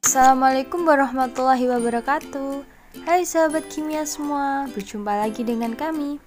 Assalamualaikum warahmatullahi wabarakatuh. Hai sahabat kimia semua, berjumpa lagi dengan kami.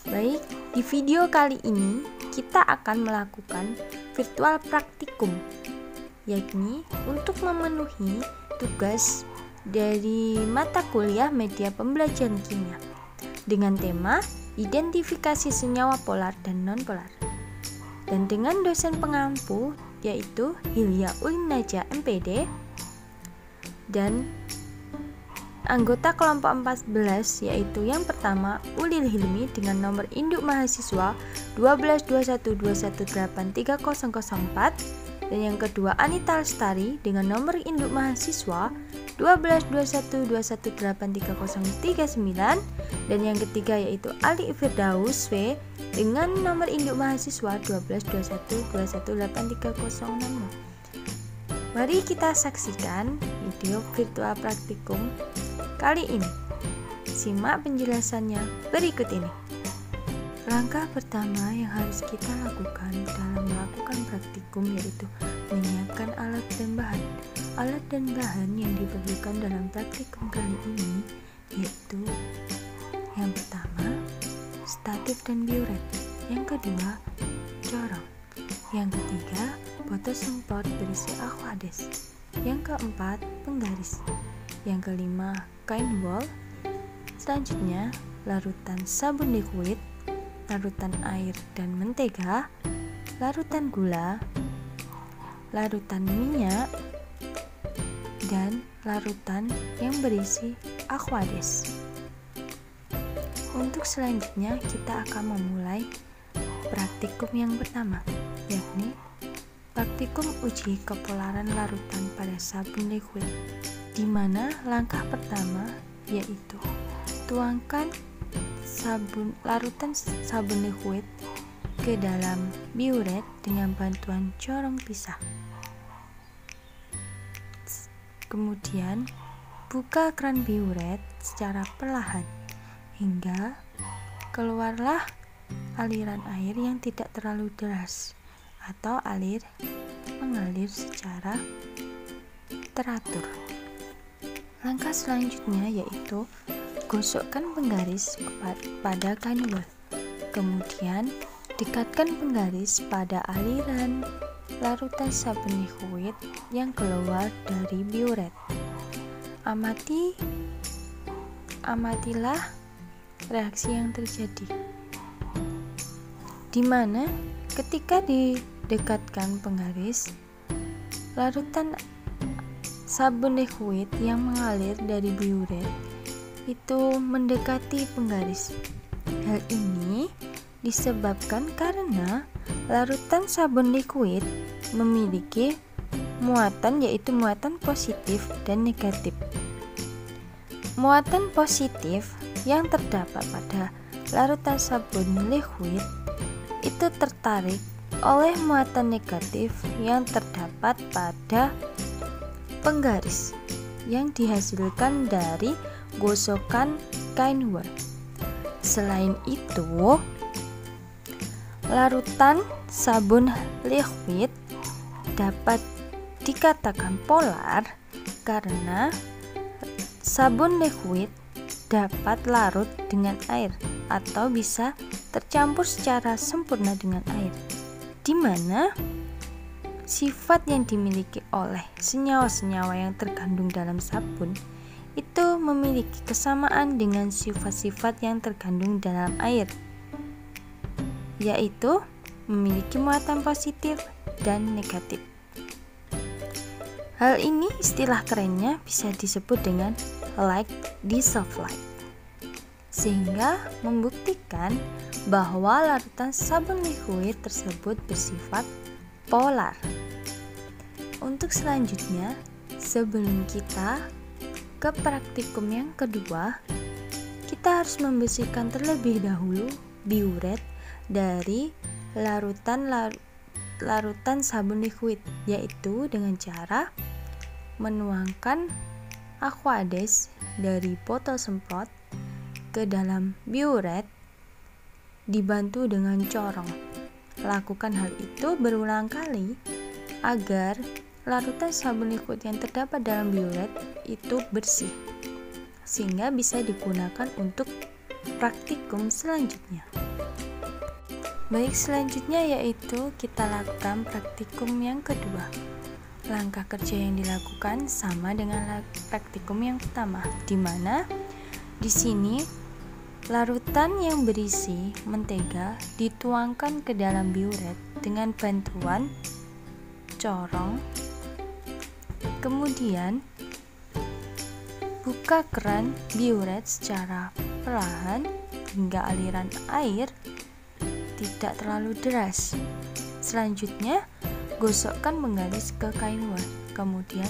Baik, di video kali ini kita akan melakukan virtual praktikum, yakni untuk memenuhi tugas dari mata kuliah media pembelajaran kimia dengan tema identifikasi senyawa polar dan non-polar, dan dengan dosen pengampu yaitu Hilya Ulinaja MPD dan anggota kelompok 14 yaitu yang pertama Ulil Hilmi dengan nomor induk mahasiswa 122121830004 dan yang kedua Anita Lestari dengan nomor induk mahasiswa 122121830039 dan yang ketiga yaitu Ali Firdaus W dengan nomor induk mahasiswa 122121830065. Mari kita saksikan video virtual praktikum kali ini. Simak penjelasannya berikut ini. Langkah pertama yang harus kita lakukan dalam melakukan praktikum yaitu menyiapkan alat dan bahan. Alat dan bahan yang diperlukan dalam praktikum kali ini yaitu yang pertama statif dan biuret, yang kedua corong, yang ketiga botol semprot berisi Aquades, yang keempat penggaris, yang kelima kain wol, selanjutnya larutan sabun liquid, larutan air dan mentega, larutan gula, larutan minyak, dan larutan yang berisi Aquades. Untuk selanjutnya kita akan memulai praktikum yang pertama, yakni praktikum uji kepolaran larutan pada sabun liquid, di mana langkah pertama yaitu tuangkan larutan sabun liquid ke dalam biuret dengan bantuan corong pisah. Kemudian buka keran biuret secara perlahan hingga keluarlah aliran air yang tidak terlalu deras atau mengalir secara teratur. Langkah selanjutnya yaitu gosokkan penggaris pada kain wol. Kemudian dekatkan penggaris pada aliran larutan sabun liquid yang keluar dari biuret. Amatilah reaksi yang terjadi, di mana ketika didekatkan penggaris, larutan sabun liquid yang mengalir dari biuret itu mendekati penggaris. Hal ini disebabkan karena larutan sabun liquid memiliki muatan yaitu muatan positif dan negatif. Muatan positif yang terdapat pada larutan sabun liquid itu tertarik oleh muatan negatif yang terdapat pada penggaris yang dihasilkan dari gosokan kain wol. Selain itu, larutan sabun liquid dapat dikatakan polar karena sabun liquid dapat larut dengan air atau bisa tercampur secara sempurna dengan air, di mana sifat yang dimiliki oleh senyawa-senyawa yang terkandung dalam sabun itu memiliki kesamaan dengan sifat-sifat yang terkandung dalam air, yaitu memiliki muatan positif dan negatif. Hal ini istilah kerennya bisa disebut dengan like dissolve like, sehingga membuktikan bahwa larutan sabun liquid tersebut bersifat polar. Untuk selanjutnya, sebelum kita ke praktikum yang kedua, kita harus membersihkan terlebih dahulu biuret dari larutan sabun liquid, yaitu dengan cara menuangkan Aquades dari botol semprot ke dalam biuret dibantu dengan corong. Lakukan hal itu berulang kali agar larutan sabun liquid yang terdapat dalam biuret itu bersih, sehingga bisa digunakan untuk praktikum selanjutnya. Baik, selanjutnya yaitu kita lakukan praktikum yang kedua. Langkah kerja yang dilakukan sama dengan praktikum yang pertama, di mana di sini larutan yang berisi mentega dituangkan ke dalam biuret dengan bantuan corong. Kemudian buka keran biuret secara perlahan hingga aliran air tidak terlalu deras. Selanjutnya, gosokkan penggaris ke kain wol. Kemudian,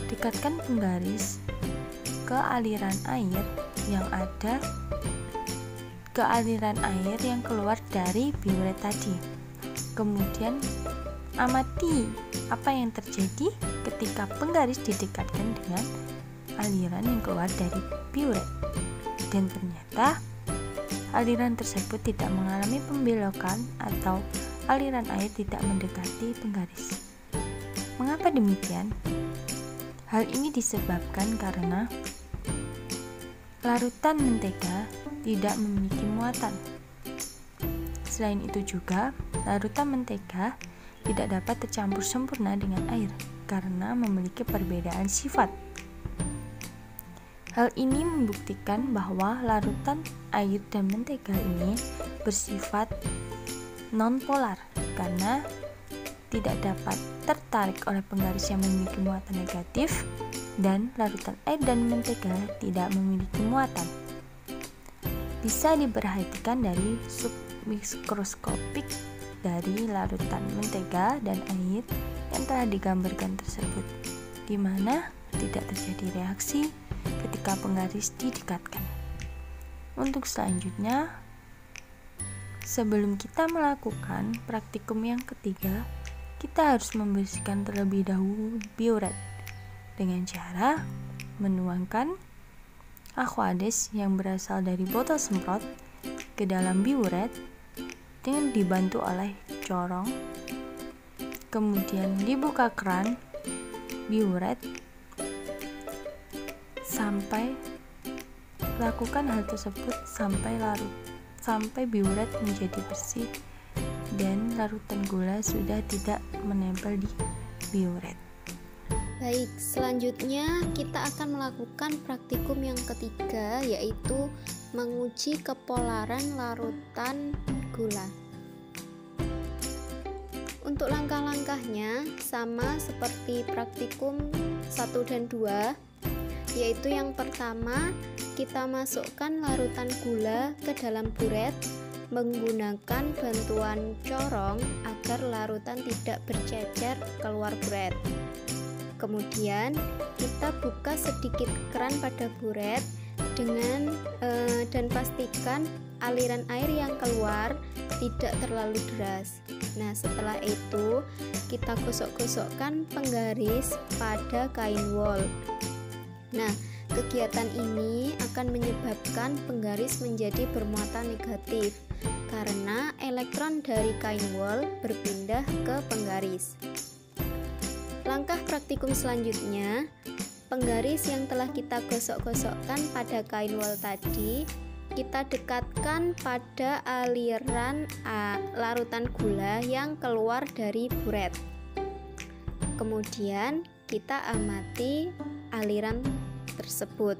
dekatkan penggaris ke aliran air yang keluar dari biuret tadi. Kemudian, amati apa yang terjadi ketika penggaris didekatkan dengan aliran yang keluar dari biuret. Dan ternyata aliran tersebut tidak mengalami pembelokan atau aliran air tidak mendekati penggaris. Mengapa demikian? Hal ini disebabkan karena larutan mentega tidak memiliki muatan. Selain itu juga, larutan mentega tidak dapat tercampur sempurna dengan air karena memiliki perbedaan sifat. Hal ini membuktikan bahwa larutan air dan mentega ini bersifat non-polar karena tidak dapat tertarik oleh penggaris yang memiliki muatan negatif, dan larutan air dan mentega tidak memiliki muatan. Bisa diperhatikan dari submikroskopik dari larutan mentega dan air yang telah digambarkan tersebut, di mana tidak terjadi reaksi ketika penggaris didekatkan. Untuk selanjutnya, sebelum kita melakukan praktikum yang ketiga, kita harus membersihkan terlebih dahulu biuret dengan cara menuangkan aquades yang berasal dari botol semprot ke dalam biuret dengan dibantu oleh corong. Kemudian dibuka keran biuret sampai lakukan hal tersebut sampai biuret menjadi bersih dan larutan gula sudah tidak menempel di biuret. Baik, selanjutnya kita akan melakukan praktikum yang ketiga, yaitu menguji kepolaran larutan gula. Untuk langkah-langkahnya sama seperti praktikum 1 dan 2, yaitu yang pertama, kita masukkan larutan gula ke dalam buret menggunakan bantuan corong agar larutan tidak bercecer keluar buret. Kemudian kita buka sedikit keran pada buret dan pastikan aliran air yang keluar tidak terlalu deras. Nah, setelah itu kita gosok-gosokkan penggaris pada kain wol. Nah, kegiatan ini akan menyebabkan penggaris menjadi bermuatan negatif karena elektron dari kain wol berpindah ke penggaris. Langkah praktikum selanjutnya, penggaris yang telah kita gosok-gosokkan pada kain wol tadi kita dekatkan pada aliran larutan gula yang keluar dari buret. Kemudian kita amati aliran tersebut.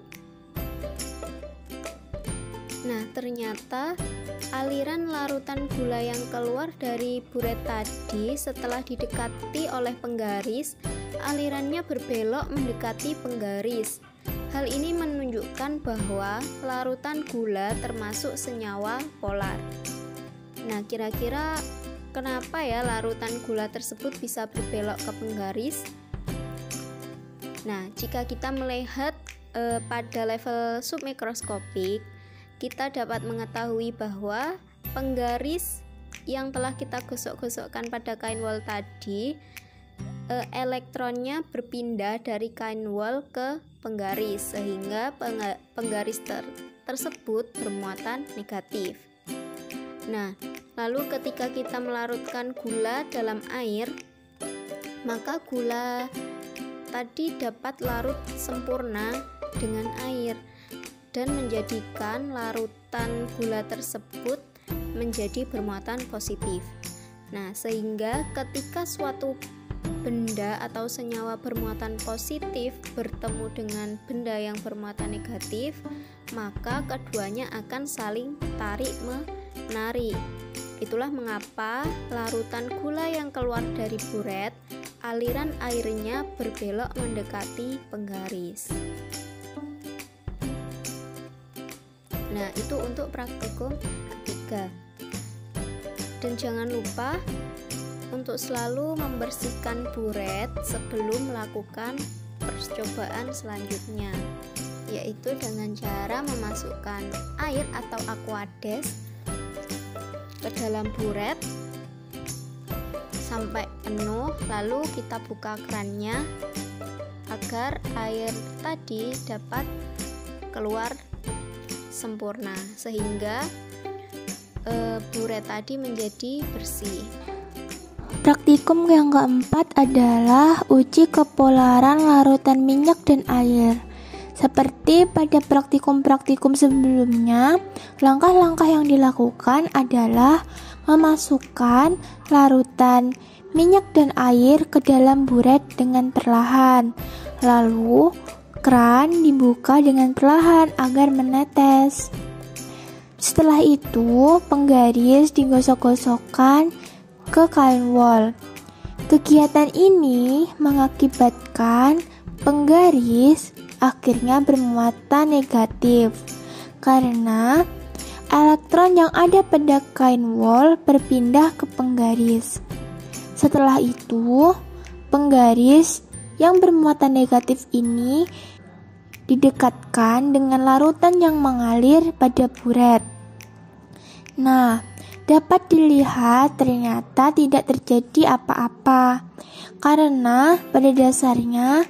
Nah, ternyata aliran larutan gula yang keluar dari buret tadi setelah didekati oleh penggaris, alirannya berbelok mendekati penggaris. Hal ini menunjukkan bahwa larutan gula termasuk senyawa polar. Nah, kira-kira kenapa ya larutan gula tersebut bisa berbelok ke penggaris? Nah, jika kita melihat pada level submikroskopik, kita dapat mengetahui bahwa penggaris yang telah kita gosok-gosokkan pada kain wol tadi, elektronnya berpindah dari kain wol ke penggaris, sehingga penggaris tersebut bermuatan negatif. Nah, lalu ketika kita melarutkan gula dalam air, maka gula tadi dapat larut sempurna dengan air dan menjadikan larutan gula tersebut menjadi bermuatan positif. Nah, sehingga ketika suatu benda atau senyawa bermuatan positif bertemu dengan benda yang bermuatan negatif, maka keduanya akan saling tarik-menarik. Itulah mengapa larutan gula yang keluar dari buret, aliran airnya berbelok mendekati penggaris. Nah, itu untuk praktikum ketiga. Dan jangan lupa untuk selalu membersihkan buret sebelum melakukan percobaan selanjutnya, yaitu dengan cara memasukkan air atau aquades ke dalam buret sampai penuh, lalu kita buka kerannya agar air tadi dapat keluar sempurna, sehingga buret tadi menjadi bersih. Praktikum yang keempat adalah uji kepolaran larutan minyak dan air. Seperti pada praktikum-praktikum sebelumnya, langkah-langkah yang dilakukan adalah memasukkan larutan minyak dan air ke dalam buret dengan perlahan. Lalu, keran dibuka dengan perlahan agar menetes. Setelah itu, penggaris digosok-gosokkan ke kain wol. Kegiatan ini mengakibatkan penggaris akhirnya bermuatan negatif karena elektron yang ada pada kain wol berpindah ke penggaris. Setelah itu, penggaris yang bermuatan negatif ini didekatkan dengan larutan yang mengalir pada buret. Nah, dapat dilihat ternyata tidak terjadi apa-apa karena pada dasarnya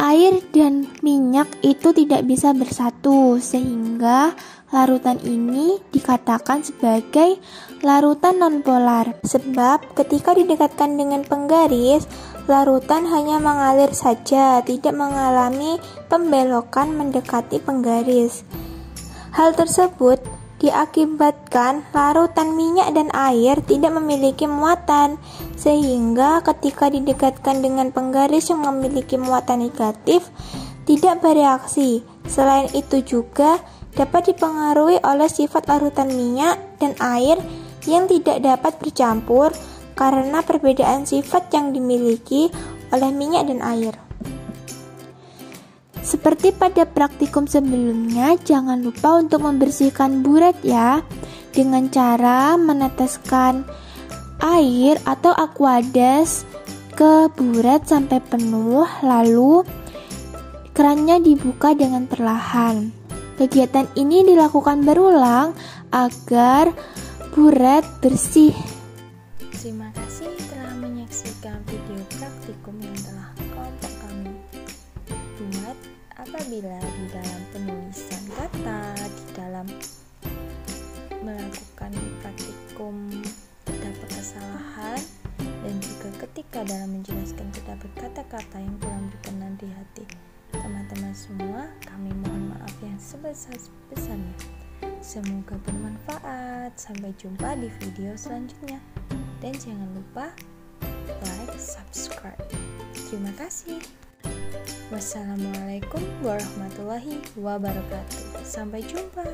air dan minyak itu tidak bisa bersatu, sehingga larutan ini dikatakan sebagai larutan nonpolar. Sebab ketika didekatkan dengan penggaris, larutan hanya mengalir saja, tidak mengalami pembelokan mendekati penggaris. Hal tersebut diakibatkan larutan minyak dan air tidak memiliki muatan, sehingga ketika didekatkan dengan penggaris yang memiliki muatan negatif, tidak bereaksi. Selain itu juga dapat dipengaruhi oleh sifat larutan minyak dan air yang tidak dapat bercampur karena perbedaan sifat yang dimiliki oleh minyak dan air. Seperti pada praktikum sebelumnya, jangan lupa untuk membersihkan buret ya, dengan cara meneteskan air atau aquades ke buret sampai penuh, lalu kerannya dibuka dengan perlahan. Kegiatan ini dilakukan berulang agar buret bersih. Terima kasih telah menyaksikan video praktikum yang telah kelompok kami buat. Apabila di dalam penulisan kata, di dalam melakukan praktikum terdapat kesalahan, dan juga ketika dalam menjelaskan terdapat kata-kata yang kurang berkenan di hati teman-teman semua, kami mohon maaf yang sebesar-besarnya. Semoga bermanfaat. Sampai jumpa di video selanjutnya, dan jangan lupa like, subscribe. Terima kasih. Wassalamualaikum warahmatullahi wabarakatuh. Sampai jumpa.